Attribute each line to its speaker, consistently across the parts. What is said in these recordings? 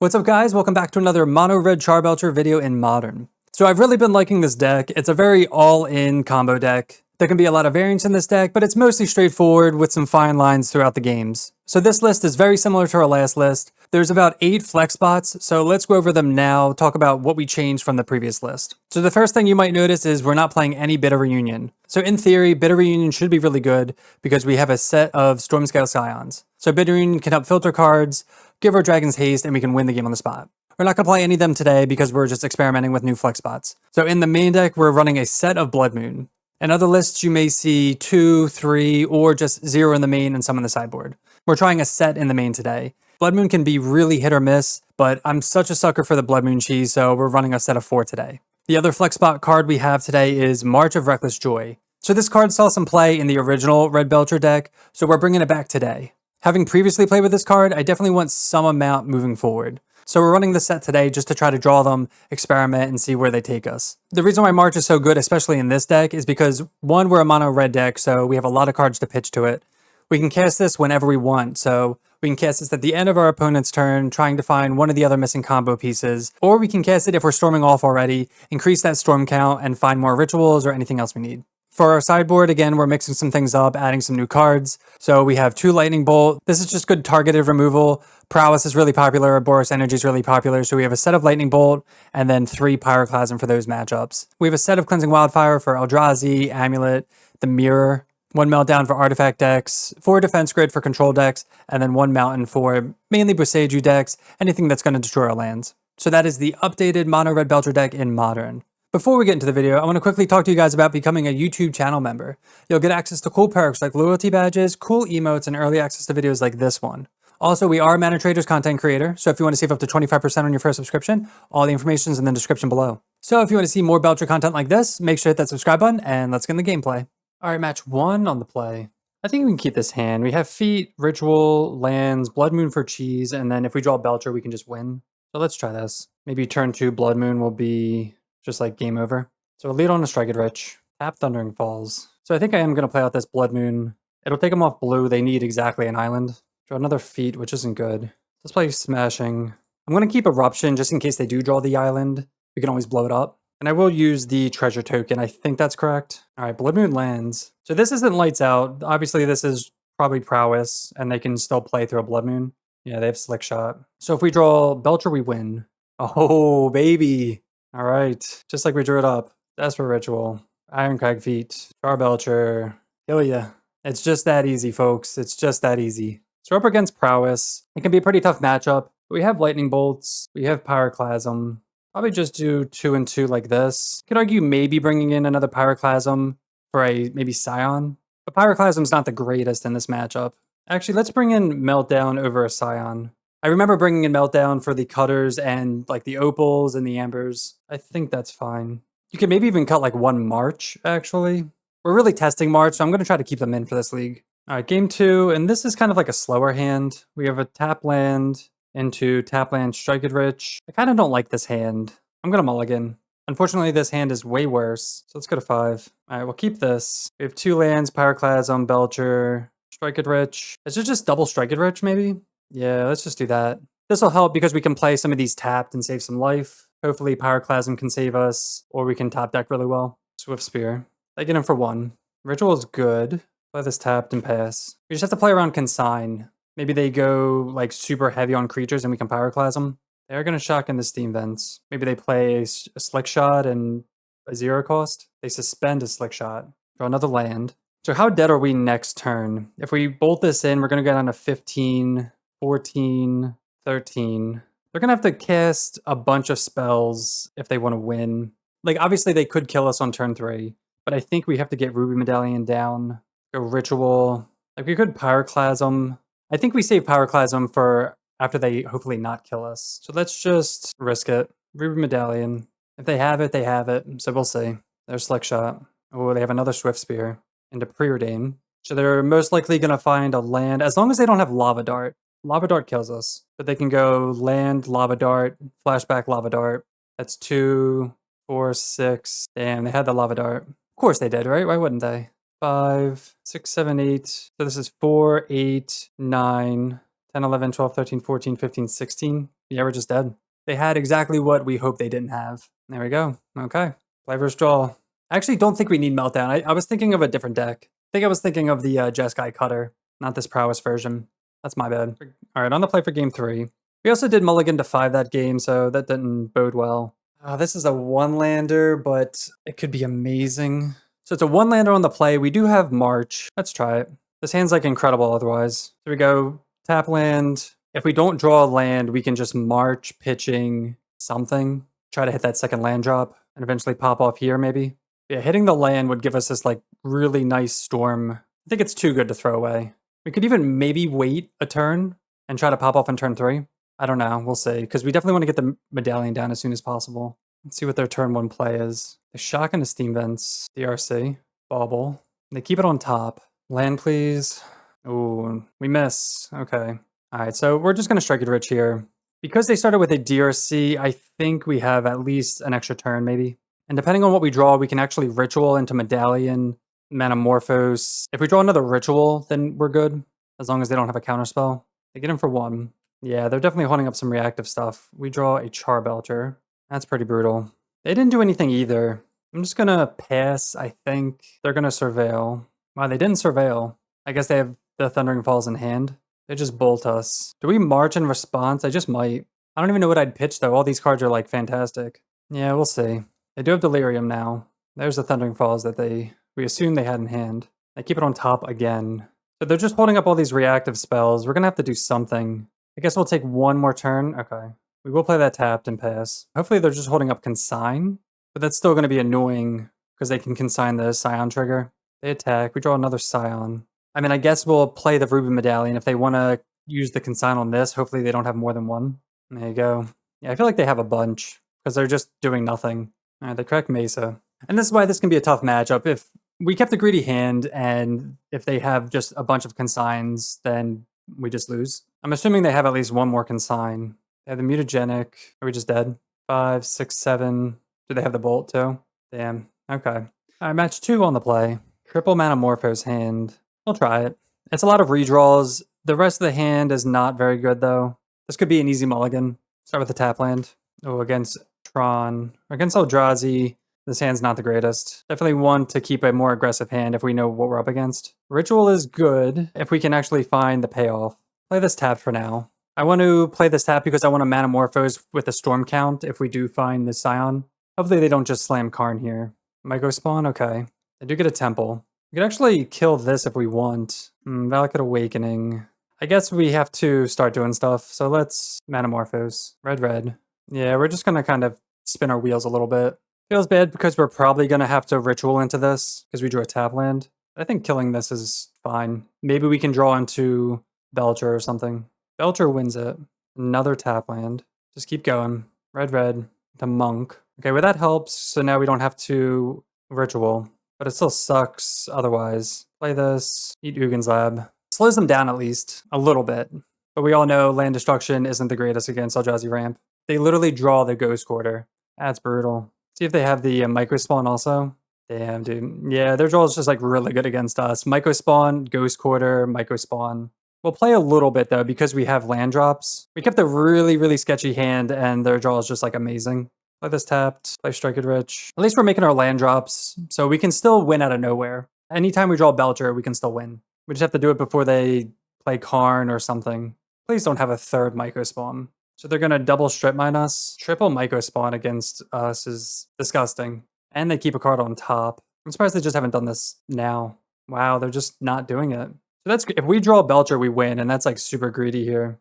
Speaker 1: What's up guys, welcome back to another Mono Red Charbelcher video in Modern. So I've really been liking this deck. It's a very all-in combo deck. There can be a lot of variance in this deck, but it's mostly straightforward with some fine lines throughout the games. So this list is very similar to our last list. There's about 8 flex spots, so let's go over them now, talk about what we changed from the previous list. So the first thing you might notice is we're not playing any Bitter Reunion. So in theory, Bitter Reunion should be really good because we have a set of Stormscale Scions. So Bitter Reunion can help filter cards, give our dragons haste, and we can win the game on the spot. We're not going to play any of them today because we're just experimenting with new flex spots. So in the main deck, we're running a set of Blood Moon. In other lists, you may see 2, 3, or just 0 in the main and some in the sideboard. We're trying a set in the main today. Blood Moon can be really hit or miss, but I'm such a sucker for the Blood Moon cheese, so we're running a set of 4 today. The other flex spot card we have today is March of Reckless Joy. So this card saw some play in the original Red Belcher deck, so we're bringing it back today. Having previously played with this card, I definitely want some amount moving forward. So we're running this set today just to try to draw them, experiment, and see where they take us. The reason why March is so good, especially in this deck, is because, one, we're a mono red deck, so we have a lot of cards to pitch to it. We can cast this whenever we want, so we can cast this at the end of our opponent's turn, trying to find one of the other missing combo pieces, or we can cast it if we're storming off already, increase that storm count, and find more rituals or anything else we need. For our sideboard, again, we're mixing some things up, adding some new cards. So we have 2 Lightning Bolt. This is just good targeted removal. Prowess is really popular. Boros Energy is really popular. So we have a set of Lightning Bolt and then 3 Pyroclasm for those matchups. We have a set of Cleansing Wildfire for Eldrazi, Amulet, the Mirror, 1 Meltdown for Artifact decks, 4 Defense Grid for Control decks, and then 1 Mountain for mainly Boseiju decks, anything that's going to destroy our lands. So that is the updated Mono Red Belcher deck in Modern. Before we get into the video, I want to quickly talk to you guys about becoming a YouTube channel member. You'll get access to cool perks like loyalty badges, cool emotes, and early access to videos like this one. Also, we are a Mana Traders content creator, so if you want to save up to 25% on your first subscription, all the information is in the description below. So if you want to see more Belcher content like this, make sure to hit that subscribe button, and let's get in the gameplay. Alright, match 1 on the play. I think we can keep this hand. We have Feet, Ritual, Lands, Blood Moon for cheese, and then if we draw Belcher, we can just win. So let's try this. Maybe turn 2 Blood Moon will be just like game over. So lead on a Strike It Rich. Tap Thundering Falls. So I think I am going to play out this Blood Moon. It'll take them off blue. They need exactly an island. Draw another Feet, which isn't good. Let's play Smashing. I'm going to keep Eruption just in case they do draw the island. We can always blow it up. And I will use the treasure token. I think that's correct. Alright, Blood Moon lands. So this isn't Lights Out. Obviously this is probably Prowess, and they can still play through a Blood Moon. Yeah, they have Slick Shot. So if we draw Belcher, we win. Oh, baby. Alright, just like we drew it up. Desperate Ritual, Ironcrag Feet, Charbelcher, kill ya. It's just that easy, folks. It's just that easy. So we're up against Prowess. It can be a pretty tough matchup. We have Lightning Bolts, we have Pyroclasm. Probably just do 2 and 2 like this. Could argue maybe bringing in another Pyroclasm for a maybe Scion. But Pyroclasm's not the greatest in this matchup. Actually, let's bring in Meltdown over a Scion. I remember bringing in Meltdown for the cutters and like the opals and the ambers. I think that's fine. You could maybe even cut like 1 March, actually. We're really testing March, so I'm going to try to keep them in for this league. All right, game 2, and this is kind of like a slower hand. We have a tap land into tap land, Strike It Rich. I kind of don't like this hand. I'm going to mulligan. Unfortunately, this hand is way worse, so let's go to 5. All right, we'll keep this. We have 2 lands, Pyroclasm, Belcher, Strike It Rich. Is it just double Strike It Rich, maybe? Yeah, let's just do that. This will help because we can play some of these tapped and save some life. Hopefully Pyroclasm can save us, or we can top deck really well. Swift Spear. I get him for 1. Ritual is good. Play this tapped and pass. We just have to play around Consign. Maybe they go like super heavy on creatures and we can Pyroclasm. They are going to shock in the Steam Vents. Maybe they play a Slick Shot and a 0 cost. They suspend a Slick Shot. Draw another land. So how dead are we next turn? If we bolt this in, we're going to go down to 15... 14, 13. They're going to have to cast a bunch of spells if they want to win. Like, obviously, they could kill us on turn 3, but I think we have to get Ruby Medallion down. Go Ritual. Like, we could Pyroclasm. I think we save Pyroclasm for after they hopefully not kill us. So let's just risk it. Ruby Medallion. If they have it, they have it. So we'll see. There's Slick Shot. Oh, they have another Swift Spear into Preordain. So they're most likely going to find a land, as long as they don't have Lava Dart. Lava Dart kills us, but they can go land, Lava Dart, flashback, Lava Dart. That's 2, 4, 6. Damn, they had the Lava Dart. Of course they did, right? Why wouldn't they? 5, 6, 7, 8. So this is 4, 8, 9, 10, 11, 12, 13, 14, 15, 16. Yeah, we're just dead. They had exactly what we hoped they didn't have. There we go. Okay. Play versus draw. I actually don't think we need Meltdown. I was thinking of a different deck. I think I was thinking of the Jeskai Cutter, not this Prowess version. That's my bad. All right, on the play for game 3. We also did mulligan to 5 that game, so that didn't bode well. This is a 1-lander, but it could be amazing. So it's a 1-lander on the play. We do have March. Let's try it. This hand's like incredible otherwise. Here we go. Tap land. If we don't draw a land, we can just March pitching something. Try to hit that second land drop and eventually pop off here maybe. Yeah, hitting the land would give us this like really nice storm. I think it's too good to throw away. We could even maybe wait a turn and try to pop off on turn 3. I don't know, we'll see. Because we definitely want to get the medallion down as soon as possible. Let's see what their turn 1 play is. They shock into Steam Vents, DRC, Bauble. They keep it on top. Land please. Ooh, we miss. Okay. Alright, so we're just going to strike it rich here. Because they started with a DRC, I think we have at least an extra turn maybe. And depending on what we draw, we can actually Ritual into Medallion, Manamorphose. If we draw another Ritual, then we're good. As long as they don't have a counterspell. They get him for 1. Yeah, they're definitely holding up some reactive stuff. We draw a Charbelcher. That's pretty brutal. They didn't do anything either. I'm just gonna pass, I think. They're gonna Surveil. Wow, they didn't Surveil. I guess they have the Thundering Falls in hand. They just bolt us. Do we March in response? I just might. I don't even know what I'd pitch though. All these cards are like fantastic. Yeah, we'll see. They do have Delirium now. There's the Thundering Falls that we assumed they had in hand. They keep it on top again. So they're just holding up all these reactive spells. We're gonna have to do something. I guess we'll take one more turn. Okay. We will play that tapped and pass. Hopefully they're just holding up Consign, but that's still gonna be annoying because they can consign the Scion trigger. They attack. We draw another Scion. I mean, I guess we'll play the Ruby Medallion if they want to use the Consign on this. Hopefully they don't have more than one. There you go. Yeah, I feel like they have a bunch because they're just doing nothing. All right, they crack Mesa. And this is why this can be a tough matchup. If we kept a greedy hand and if they have just a bunch of consigns, then we just lose. I'm assuming they have at least one more consign. They have the Mutagenic. Are we just dead? 5, 6, 7. Do they have the Bolt too? Damn. Okay. All right, match 2 on the play. Triple Manamorphose hand. We'll try it. It's a lot of redraws. The rest of the hand is not very good though. This could be an easy mulligan. Start with the tap land. Oh, against Tron. Against Eldrazi, this hand's not the greatest. Definitely want to keep a more aggressive hand if we know what we're up against. Ritual is good if we can actually find the payoff. Play this tap for now. I want to play this tap because I want to Manamorphose with a Storm count if we do find the Scion. Hopefully they don't just slam Karn here. Micro Spawn? Okay. They do get a Temple. We could actually kill this if we want. Valakut Awakening. I guess we have to start doing stuff, so let's Manamorphose. Red, red. Yeah, we're just gonna kind of spin our wheels a little bit. Feels bad because we're probably gonna have to Ritual into this because we drew a tap land. I think killing this is fine. Maybe we can draw into Belcher or something. Belcher wins it. Another tap land. Just keep going. Red, red. To Monk. Okay, well that helps, so now we don't have to Ritual. But it still sucks otherwise. Play this. Eat Ugin's Lab. Slows them down at least. A little bit. But we all know land destruction isn't the greatest against Eldrazi Ramp. They literally draw the Ghost Quarter. That's brutal. See if they have the Micro Spawn also. Damn, dude. Yeah, their draw is just like really good against us. Micro Spawn, Ghost Quarter, Micro Spawn. We'll play a little bit though because we have land drops. We kept a really, really sketchy hand and their draw is just like amazing. Play this tapped, play Strike It Rich. At least we're making our land drops, so we can still win out of nowhere. Anytime we draw Belcher, we can still win. We just have to do it before they play Karn or something. Please don't have a third Micro Spawn. So they're gonna double strip mine us. Triple Micro Spawn against us is disgusting. And they keep a card on top. I'm surprised they just haven't done this now. Wow, they're just not doing it. So that's if we draw Belcher, we win, and that's like super greedy here.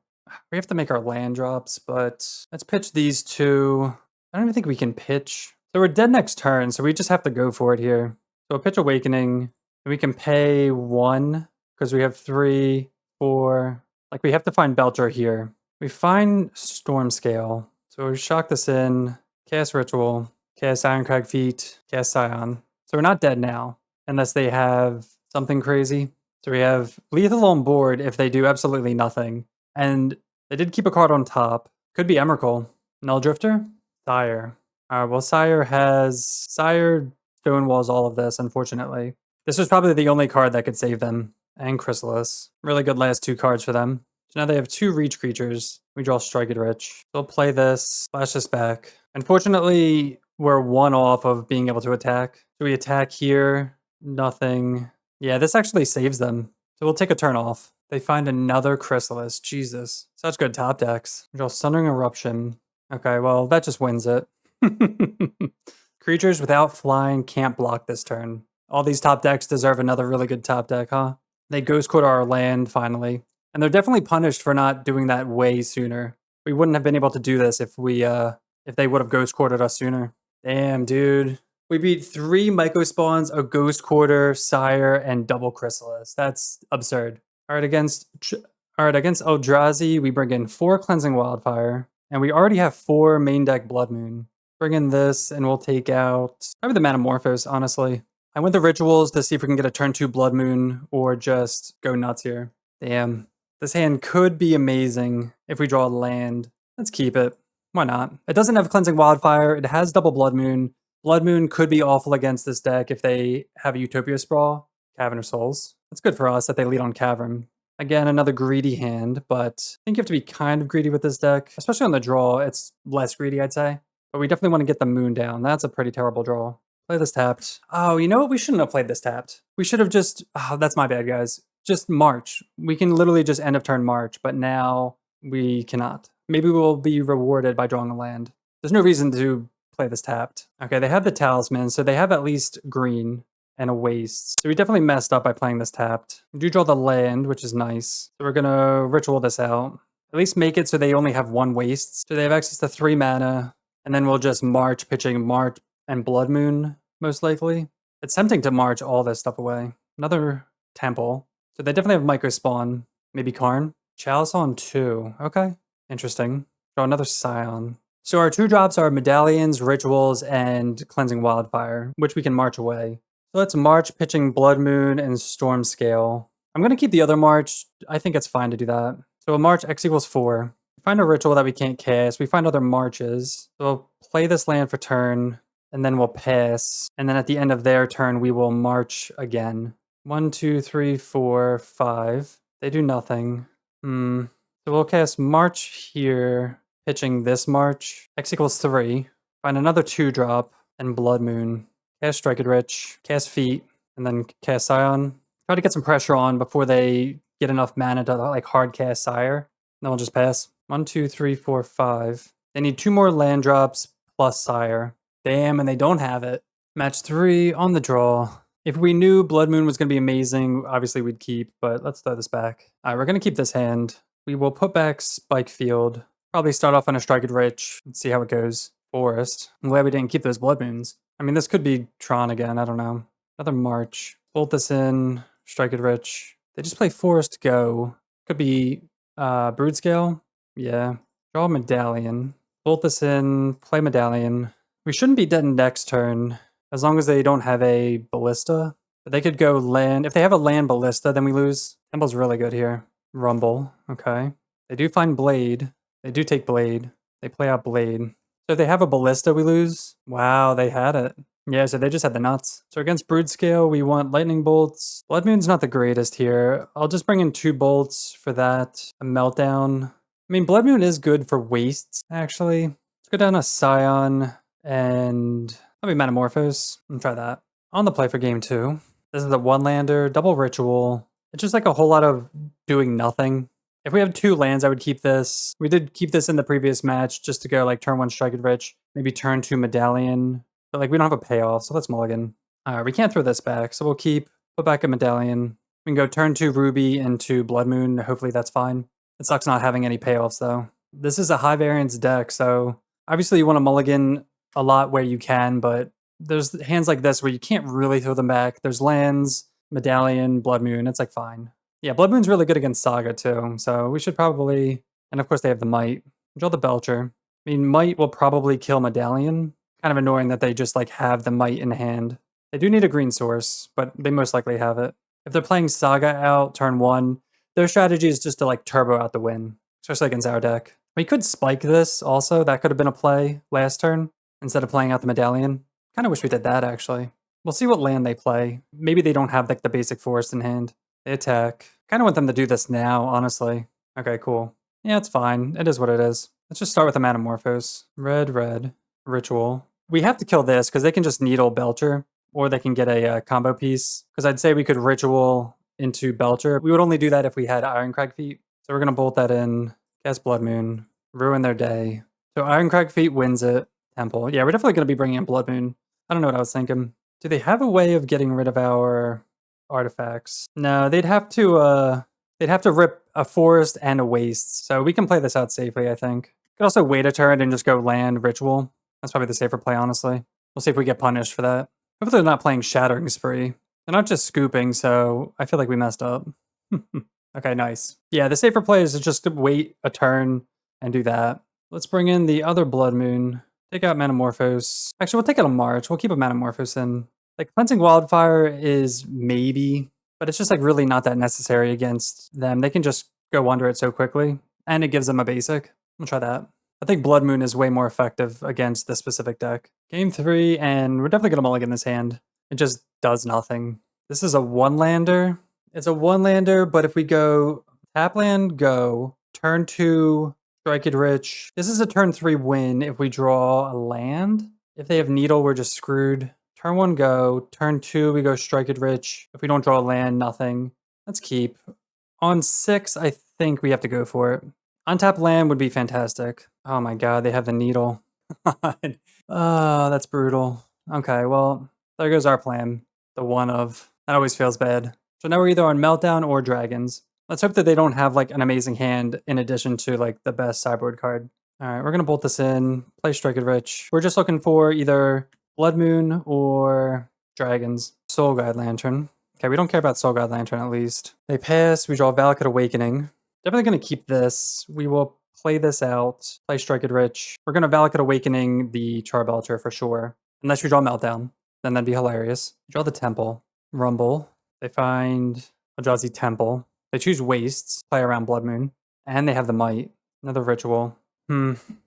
Speaker 1: We have to make our land drops, but let's pitch these two. I don't even think we can pitch. So we're dead next turn, so we just have to go for it here. So we'll pitch Awakening, and we can pay 1, because we have 3, 4. Like, we have to find Belcher here. We find Stormscale. So we shock this in, cast Ritual, cast Ironcrag Feet, cast Scion. So we're not dead now, unless they have something crazy. So we have lethal on board if they do absolutely nothing. And they did keep a card on top. Could be Emrakul. Null Drifter? Sire. Alright, well Sire stonewalls all of this, unfortunately. This was probably the only card that could save them. And Chrysalis. Really good last 2 cards for them. So now they have 2 reach creatures. We draw Strike It Rich. They'll play this, flash this back. Unfortunately, we're 1 off of being able to attack. So we attack here, nothing. Yeah, this actually saves them. So we'll take a turn off. They find another Chrysalis. Jesus. Such good top decks. We draw Sundering Eruption. Okay, well, that just wins it. Creatures without flying can't block this turn. All these top decks deserve another really good top deck, huh? They Ghost Quarter our land, finally. And they're definitely punished for not doing that way sooner. We wouldn't have been able to do this if they would have Ghost Quartered us sooner. Damn, dude. We beat 3 Myco Spawns, a Ghost Quarter, Sire, and double Chrysalis. That's absurd. Alright, against Eldrazi, we bring in 4 Cleansing Wildfire. And we already have 4 main deck Blood Moon. Bring in this, and we'll take out probably the Manamorphose, honestly. I went the Rituals to see if we can get a turn 2 Blood Moon, or just go nuts here. Damn. This hand could be amazing if we draw a land. Let's keep it. Why not? It doesn't have Cleansing Wildfire. It has double Blood Moon. Blood Moon could be awful against this deck if they have a Utopia Sprawl. Cavern of Souls. It's good for us that they lead on Cavern. Again, another greedy hand, but I think you have to be kind of greedy with this deck. Especially on the draw, it's less greedy, I'd say. But we definitely want to get the moon down. That's a pretty terrible draw. Play this tapped. Oh, you know what? We shouldn't have played this tapped. We should have just... Oh, that's my bad, guys. Just march. We can literally just end of turn march, but now we cannot. Maybe we'll be rewarded by drawing a land. There's no reason to play this tapped. Okay, they have the Talisman, so they have at least green and a waste. So we definitely messed up by playing this tapped. We do draw the land, which is nice. So we're gonna ritual this out. At least make it so they only have 1 waste. So they have access to 3 mana, and then we'll just march, pitching March and Blood Moon, most likely. It's tempting to march all this stuff away. Another Temple. So they definitely have Myco Spawn. Maybe Karn. Chalice on 2. Okay. Interesting. Draw another Scion. So our 2 drops are Medallions, Rituals, and Cleansing Wildfire, which we can march away. So let's march, pitching Blood Moon and Stormscale. I'm going to keep the other march. I think it's fine to do that. So a march, X equals 4. We find a ritual that we can't cast. We find other marches. So we'll play this land for turn, and then we'll pass. And then at the end of their turn, we will march again. 1, 2, 3, 4, 5. They do nothing. So we'll cast March here, pitching this March. X equals 3. Find another 2-drop, and Blood Moon. Cast Strike It Rich, cast Feet, and then cast Scion. Try to get some pressure on before they get enough mana to like hard cast Sire. Then we'll just pass. 1, 2, 3, 4, 5. They need 2 more land drops plus Sire. Damn, and they don't have it. Match 3 on the draw. If we knew Blood Moon was going to be amazing, obviously we'd keep, but let's throw this back. Alright, we're going to keep this hand. We will put back Spike Field. Probably start off on a Strike It Rich and see how it goes. Forest. I'm glad we didn't keep those Blood Moons. I mean, this could be Tron again, I don't know. Another March. Bolt this in, Strike It Rich. They just play Forest Go. Could be Broodscale. Yeah. Draw Medallion. Bolt this in, play Medallion. We shouldn't be dead next turn, as long as they don't have a Ballista. But they could go land. If they have a land Ballista, then we lose. Temple's really good here. Rumble, okay. They do find Blade. They do take Blade. They play out Blade. So if they have a Ballista, we lose. Wow, they had it. Yeah, so they just had the nuts. So against Broodscale, we want Lightning Bolts. Blood Moon's not the greatest here. I'll just bring in 2 bolts for that. A Meltdown. I mean, Blood Moon is good for wastes, actually. Let's go down to Scion and probably Metamorphose. And try that. On the play for game 2. This is a 1-lander, double Ritual. It's just like a whole lot of doing nothing. If we have 2 lands, I would keep this. We did keep this in the previous match just to go like turn 1 Strike It Rich, maybe turn 2 Medallion. But like we don't have a payoff, so let's mulligan. Alright, we can't throw this back, so we'll put back a Medallion. We can go turn 2 Ruby into Blood Moon. Hopefully that's fine. It sucks not having any payoffs though. This is a high variance deck, so obviously you want to mulligan a lot where you can, but there's hands like this where you can't really throw them back. There's lands, Medallion, Blood Moon, it's like fine. Yeah, Blood Moon's really good against Saga too, so we should probably... And of course they have the Might. Draw the Belcher. I mean, Might will probably kill Medallion. Kind of annoying that they just like have the Might in hand. They do need a green source, but they most likely have it. If they're playing Saga out turn 1, their strategy is just to like turbo out the win, especially against our deck. We could spike this also. That could have been a play last turn instead of playing out the Medallion. Kind of wish we did that actually. We'll see what land they play. Maybe they don't have like the basic forest in hand. They attack. Kind of want them to do this now, honestly. Okay, cool. Yeah, it's fine. It is what it is. Let's just start with a Manamorphose. Red, Ritual. We have to kill this because they can just Needle Belcher, or they can get a combo piece. Because I'd say we could Ritual into Belcher. We would only do that if we had Ironcrag Feet. So we're going to bolt that in, cast Blood Moon, ruin their day. So Ironcrag Feet wins it. Temple. Yeah, we're definitely going to be bringing in Blood Moon. I don't know what I was thinking. Do they have a way of getting rid of our artifacts? No, they'd have to rip a forest and a waste. So we can play this out safely, I think. Could also wait a turn and just go land Ritual. That's probably the safer play, honestly. We'll see if we get punished for that. Hopefully they're not playing Shattering Spree. They're not just scooping, so I feel like we messed up. Okay, nice. Yeah, the safer play is to just wait a turn and do that. Let's bring in the other Blood Moon. Take out Manamorphose. Actually, we'll take out a March. We'll keep a Manamorphose in. Like, Cleansing Wildfire is maybe, but it's just like really not that necessary against them. They can just go under it so quickly, and it gives them a basic. We'll try that. I think Blood Moon is way more effective against this specific deck. Game 3, and we're definitely going to mulligan this hand. It just does nothing. This is a one-lander. It's a one-lander, but if we go tap land, go, turn 2, Strike It Rich. This is a turn 3 win if we draw a land. If they have Needle, we're just screwed. Turn 1, go. Turn 2, we go Strike It Rich. If we don't draw a land, nothing. Let's keep. On 6, I think we have to go for it. Untap land would be fantastic. Oh my god, they have the Needle. Oh, that's brutal. Okay, well, there goes our plan. The one of. That always feels bad. So now we're either on Meltdown or Dragons. Let's hope that they don't have like an amazing hand in addition to like the best sideboard card. All right, we're going to bolt this in, play Strike It Rich. We're just looking for either Blood Moon or Dragons. Soul Guide Lantern. Okay, we don't care about Soul Guide Lantern at least. They pass, we draw Valakut Awakening. Definitely going to keep this. We will play this out, play Strike It Rich. We're going to Valakut Awakening the Charbelcher for sure. Unless we draw Meltdown, then that'd be hilarious. Draw the Temple. Rumble. They find Eldrazi Temple. They choose Wastes, play around Blood Moon. And they have the Might. Another Ritual.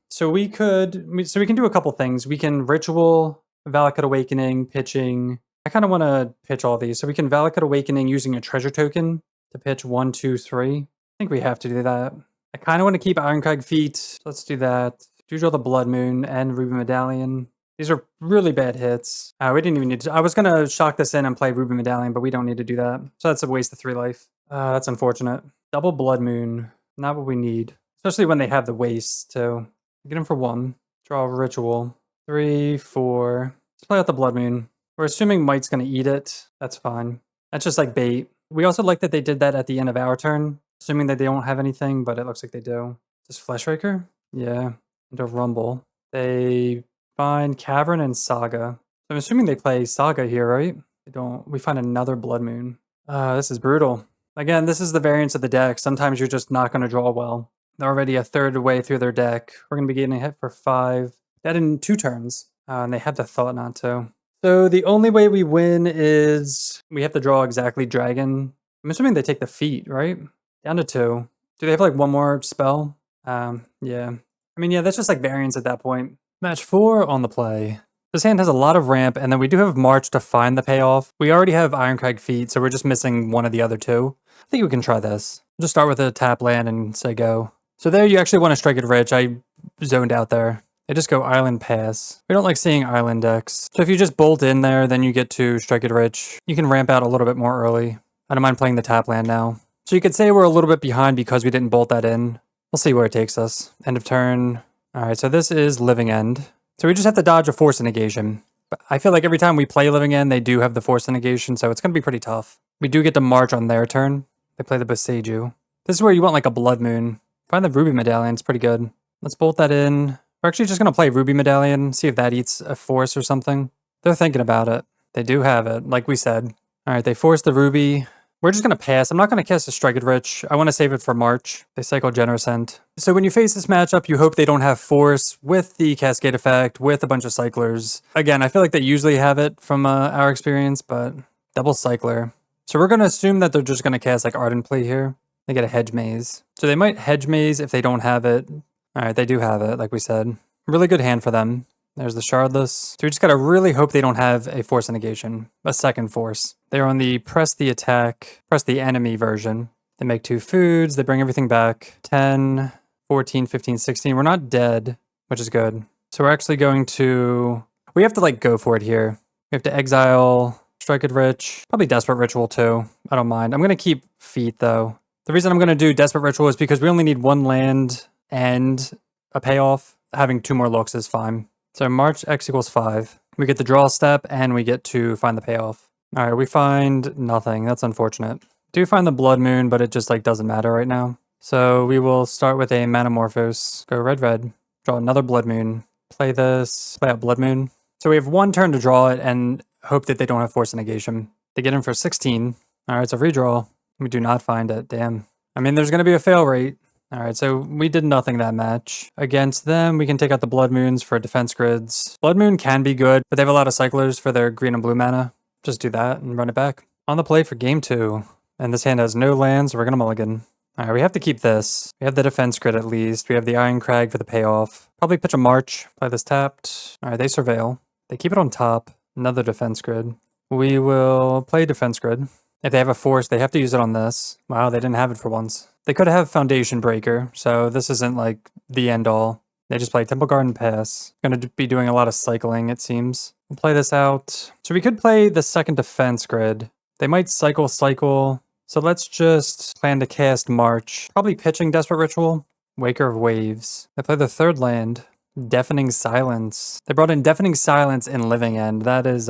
Speaker 1: So we can do a couple things. We can Ritual, Valakut Awakening, pitching. I kind of want to pitch all these. So we can Valakut Awakening using a treasure token to pitch 1, 2, 3. I think we have to do that. I kind of want to keep Ironcrag Feet. Let's do that. Do draw the Blood Moon and Ruby Medallion. These are really bad hits. We didn't even need to. I was going to shock this in and play Ruby Medallion, but we don't need to do that. So that's a waste of 3 life. That's unfortunate. Double Blood Moon. Not what we need. Especially when they have the waste, too. Get them for 1. Draw a Ritual. 3, 4. Let's play out the Blood Moon. We're assuming Might's going to eat it. That's fine. That's just like bait. We also like that they did that at the end of our turn. Assuming that they don't have anything, but it looks like they do. Just Fleshraker? Yeah. Into Rumble. They find Cavern and Saga. I'm assuming they play Saga here, right? They don't. We find another Blood Moon. This is brutal. Again, this is the variance of the deck. Sometimes you're just not going to draw well. They're already a third way through their deck. We're going to be getting a hit for 5. That in 2 turns. And they have the thought not to. So the only way we win is we have to draw exactly Dragon. I'm assuming they take the feet, right? Down to 2. Do they have like 1 more spell? Yeah. I mean, yeah, that's just like variance at that point. Match 4 on the play. This hand has a lot of ramp, and then we do have March to find the payoff. We already have Ironcrag Feet, so we're just missing one of the other 2. I think we can try this. Just start with a tap land and say go. So there you actually want to Strike It Rich. I zoned out there. They just go Island Pass. We don't like seeing Island decks. So if you just bolt in there, then you get to Strike It Rich. You can ramp out a little bit more early. I don't mind playing the tap land now. So you could say we're a little bit behind because we didn't bolt that in. We'll see where it takes us. End of turn. All right, so this is Living End. So we just have to dodge a Force of Negation. But I feel like every time we play Living End, they do have the Force of Negation, so it's going to be pretty tough. We do get to March on their turn. They play the Boseiju. This is where you want like a Blood Moon. Find the Ruby Medallion, it's pretty good. Let's bolt that in. We're actually just going to play Ruby Medallion, see if that eats a Force or something. They're thinking about it. They do have it, like we said. All right, they force the Ruby. We're just going to pass. I'm not going to cast a Strike It Rich. I want to save it for March. They cycle Generosent. So when you face this matchup, you hope they don't have Force with the Cascade effect, with a bunch of Cyclers. Again, I feel like they usually have it from our experience, but double Cycler. So we're going to assume that they're just going to cast like Ardent Plea here. They get a Hedge Maze. So they might Hedge Maze if they don't have it. All right, they do have it, like we said. Really good hand for them. There's the Shardless. So we just gotta really hope they don't have a Force of Negation. A second Force. They're on the press the attack, press the enemy version. They make 2 foods. They bring everything back. 10, 14, 15, 16. We're not dead, which is good. So we're actually going to... We have to, like, go for it here. We have to exile, Strike It Rich, probably Desperate Ritual too. I don't mind. I'm going to keep Feet, though. The reason I'm going to do Desperate Ritual is because we only need 1 land and a payoff. Having 2 more looks is fine. So March X equals 5. We get the draw step, and we get to find the payoff. All right, we find nothing. That's unfortunate. Do find the Blood Moon, but it just, like, doesn't matter right now. So we will start with a Manamorphose. Go red, red. Draw another Blood Moon. Play this. Play out Blood Moon. So we have 1 turn to draw it and hope that they don't have Force Negation. They get in for 16. All right, so redraw. We do not find it. Damn. I mean, there's going to be a fail rate. All right, so we did nothing that match. Against them, we can take out the Blood Moons for defense grids. Blood Moon can be good, but they have a lot of cyclers for their green and blue mana. Just do that and run it back. On the play for game 2. And this hand has no lands, so we're going to mulligan. All right, we have to keep this. We have the defense grid at least. We have the Iron Crag for the payoff. Probably pitch a March. Play this tapped. All right, they surveil. They keep it on top. Another defense grid. We will play defense grid. If they have a force, they have to use it on this. Wow, they didn't have it for once. They could have Foundation Breaker, so this isn't like the end all. They just play Temple Garden Pass. Going to be doing a lot of cycling, it seems. We'll play this out. So we could play the second defense grid. They might cycle. So let's just plan to cast March. Probably pitching Desperate Ritual. Waker of Waves. They play the third land. Deafening Silence. They brought in Deafening Silence in Living End. That is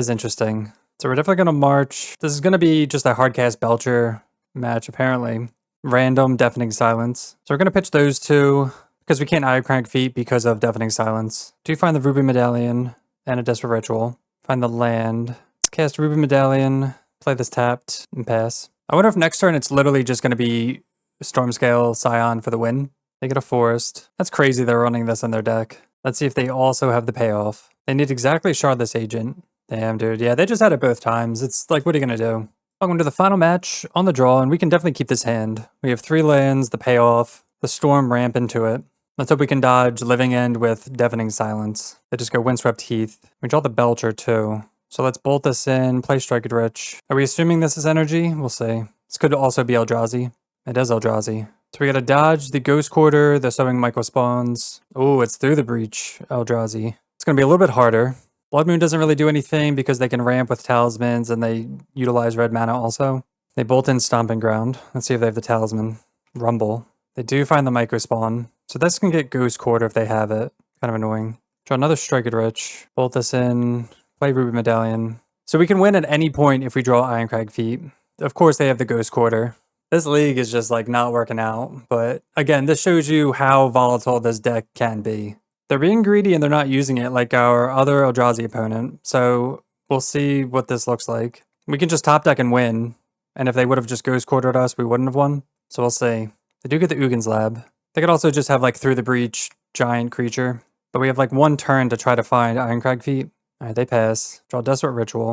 Speaker 1: interesting. So we're definitely going to March. This is going to be just a hardcast Belcher match, apparently. Random Deafening Silence. So we're going to pitch those 2 because we can't Iron Crank Feet because of Deafening Silence. Do you find the Ruby Medallion and a Desperate Ritual? Find the land. Let's cast Ruby Medallion. Play this tapped and pass. I wonder if next turn it's literally just going to be Stormscale Scion for the win. They get a forest. That's crazy they're running this in their deck. Let's see if they also have the payoff. They need exactly Shardless Agent. Damn, dude. Yeah, they just had it both times. It's like, what are you going to do? Welcome to the final match on the draw, and we can definitely keep this hand. We have 3 lands, the payoff, the Storm Ramp into it. Let's hope we can dodge Living End with Deafening Silence. They just go Windswept Heath. We draw the Belcher too. So let's bolt this in, play Strike It Rich. Are we assuming this is energy? We'll see. This could also be Eldrazi. It is Eldrazi. So we gotta dodge the Ghost Quarter, the Sowing Micro Spawns. Oh, it's through the breach, Eldrazi. It's gonna be a little bit harder. Blood Moon doesn't really do anything because they can ramp with talismans and they utilize red mana also. They bolt in Stomping Ground. Let's see if they have the talisman. Rumble. They do find the Micro Spawn. So this can get Ghost Quarter if they have it. Kind of annoying. Draw another Strike It Rich. Bolt this in. Play Ruby Medallion. So we can win at any point if we draw Iron Crag Feet. Of course they have the Ghost Quarter. This league is just like not working out. But again, this shows you how volatile this deck can be. They're being greedy and they're not using it like our other Eldrazi opponent. So we'll see what this looks like. We can just top deck and win. And if they would have just Ghost Quartered us, we wouldn't have won. So we'll see. They do get the Ugin's Lab. They could also just have like Through the Breach, giant creature. But we have like 1 turn to try to find Iron Crag Feet. All right, they pass. Draw Desperate Ritual.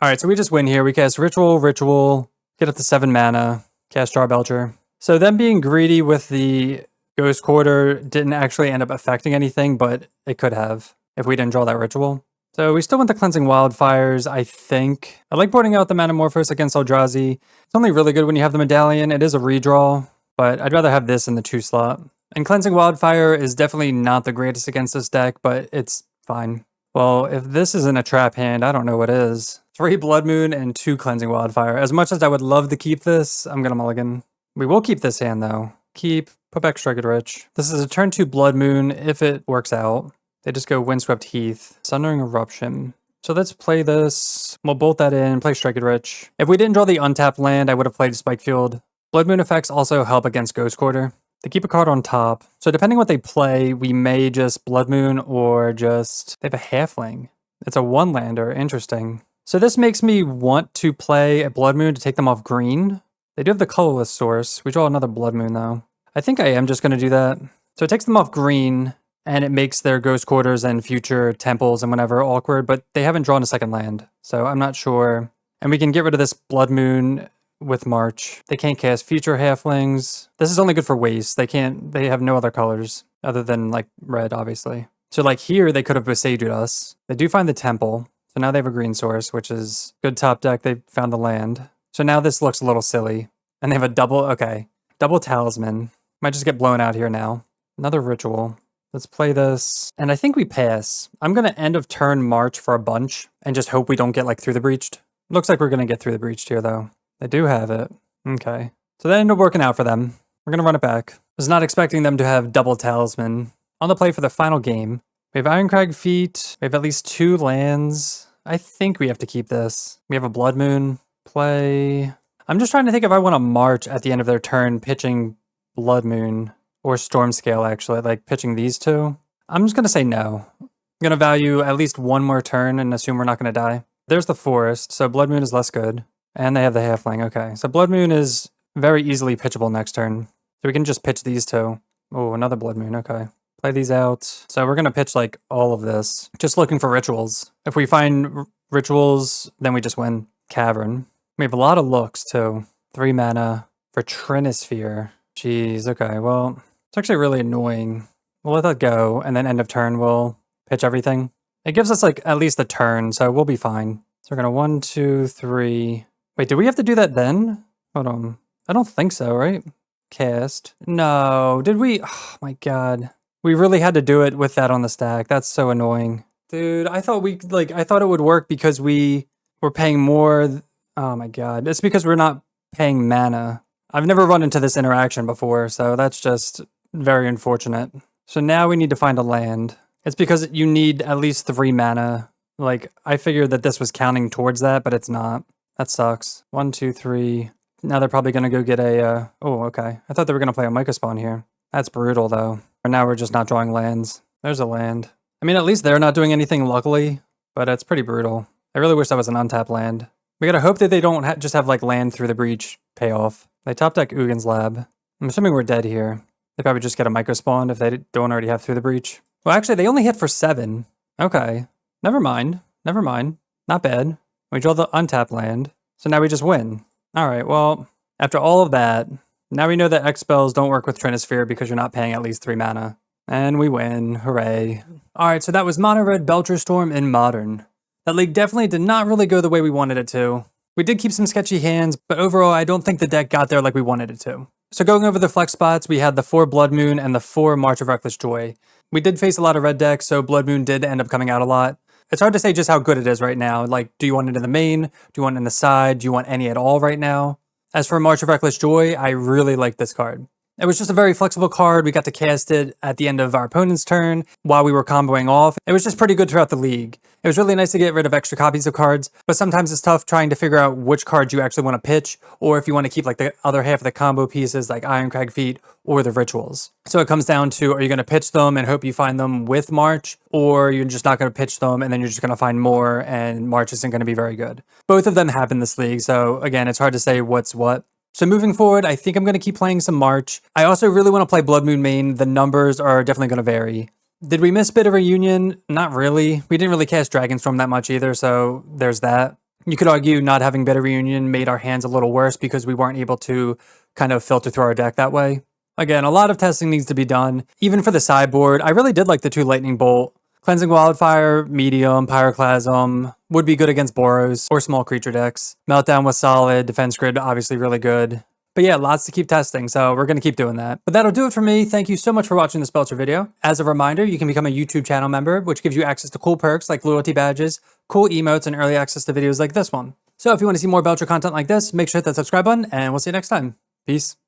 Speaker 1: All right, so we just win here. We cast Ritual, get up to 7 mana, cast Charbelcher. So them being greedy with the Ghost Quarter didn't actually end up affecting anything, but it could have if we didn't draw that Ritual. So we still went the Cleansing Wildfires, I think. I like boarding out the Manamorphose against Eldrazi. It's only really good when you have the Medallion. It is a redraw, but I'd rather have this in the 2 slot. And Cleansing Wildfire is definitely not the greatest against this deck, but it's fine. Well, if this isn't a trap hand, I don't know what is. 3 Blood Moon and 2 Cleansing Wildfire. As much as I would love to keep this, I'm gonna mulligan. We will keep this hand though. Keep, put back Strike It Rich. This is a turn 2 Blood Moon if it works out. They just go Windswept Heath, Sundering Eruption. So let's play this. We'll bolt that in, play Strike It Rich. If we didn't draw the untapped land, I would have played Spikefield. Blood Moon effects also help against Ghost Quarter. They keep a card on top. So depending what they play, we may just Blood Moon or just... They have a Halfling. It's a 1-lander. Interesting. So this makes me want to play a Blood Moon to take them off green. They do have the colorless source. We draw another Blood Moon though. I think I am just going to do that. So it takes them off green and it makes their Ghost Quarters and future temples and whatever awkward, but they haven't drawn a second land. So I'm not sure. And we can get rid of this Blood Moon with March. They can't cast future halflings. This is only good for waste. They have no other colors other than like red, obviously. So like here, they could have besaged us. They do find the temple. So now they have a green source, which is good top deck. They found the land. So now this looks a little silly. And they have a double, okay. Double Talisman. Might just get blown out here now. Another Ritual. Let's play this. And I think we pass. I'm going to end of turn march for a bunch and just hope we don't get like through the breached. Looks like we're going to get through the breached here though. They do have it. Okay. So that ended up working out for them. We're going to run it back. Was not expecting them to have double Talisman. On the play for the final game. We have Ironcrag Feet. We have at least 2 lands. I think we have to keep this. We have a Blood Moon. Play. I'm just trying to think if I want to march at the end of their turn pitching Blood Moon or Stormscale actually, like pitching these two. I'm just going to say no. I'm going to value at least one more turn and assume we're not going to die. There's the Forest, so Blood Moon is less good. And they have the Halfling, okay. So Blood Moon is very easily pitchable next turn. So we can just pitch these two. Oh, another Blood Moon, okay. Play these out. So we're going to pitch like all of this. Just looking for rituals. If we find rituals, then we just win. Cavern. We have a lot of looks too. 3 mana for Trinisphere. Jeez, okay, well, it's actually really annoying. We'll let that go, and then end of turn we'll pitch everything. It gives us like at least a turn, so we'll be fine. So we're gonna 1, 2, 3. Wait, do we have to do that then? Hold on. I don't think so, right? Cast. No, did we? Oh my god. We really had to do it with that on the stack. That's so annoying. Dude, I thought it would work because we were paying more. Oh my god. It's because we're not paying mana. I've never run into this interaction before, so that's just very unfortunate. So now we need to find a land. It's because you need at least 3 mana. Like, I figured that this was counting towards that, but it's not. That sucks. 1, 2, 3. Now they're probably going to go get a... oh, okay. I thought they were going to play a Myco Spawn here. That's brutal, though. And now we're just not drawing lands. There's a land. I mean, at least they're not doing anything, luckily, but it's pretty brutal. I really wish that was an untapped land. We gotta hope that they don't just have, like, land through the breach payoff. They top deck Ugin's Lab. I'm assuming we're dead here. They probably just get a Myco Spawn if they don't already have through the breach. Well, actually, they only hit for 7. Okay. Never mind. Never mind. Not bad. We draw the untapped land. So now we just win. Alright, well, after all of that, now we know that X spells don't work with Trinisphere because you're not paying at least 3 mana. And we win. Hooray. Alright, so that was Mono Red Belcher Storm in Modern. That league definitely did not really go the way we wanted it to. We did keep some sketchy hands, but overall I don't think the deck got there like we wanted it to. So going over the flex spots, we had the 4 Blood Moon and the 4 March of Reckless Joy. We did face a lot of red decks, so Blood Moon did end up coming out a lot. It's hard to say just how good it is right now. Like, do you want it in the main? Do you want it in the side? Do you want any at all right now? As for March of Reckless Joy, I really like this card. It was just a very flexible card. We got to cast it at the end of our opponent's turn while we were comboing off. It was just pretty good throughout the league. It was really nice to get rid of extra copies of cards, but sometimes it's tough trying to figure out which cards you actually want to pitch, or if you want to keep like the other half of the combo pieces like Ironcrag Feet or the rituals. So it comes down to, are you going to pitch them and hope you find them with March, or you're just not going to pitch them and then you're just going to find more and March isn't going to be very good. Both of them happen this league, so again, it's hard to say what's what. So moving forward, I think I'm going to keep playing some March. I also really want to play Blood Moon main. The numbers are definitely going to vary. Did we miss Bit of Reunion? Not really. We didn't really cast Dragonstorm that much either, so there's that. You could argue not having Bit of Reunion made our hands a little worse because we weren't able to kind of filter through our deck that way. Again, a lot of testing needs to be done. Even for the sideboard, I really did like the 2 Lightning Bolt. Cleansing Wildfire, medium, Pyroclasm, would be good against Boros or small creature decks. Meltdown was solid, Defense Grid obviously really good. But yeah, lots to keep testing, so we're going to keep doing that. But that'll do it for me. Thank you so much for watching this Belcher video. As a reminder, you can become a YouTube channel member, which gives you access to cool perks like loyalty badges, cool emotes, and early access to videos like this one. So if you want to see more Belcher content like this, make sure to hit that subscribe button, and we'll see you next time. Peace.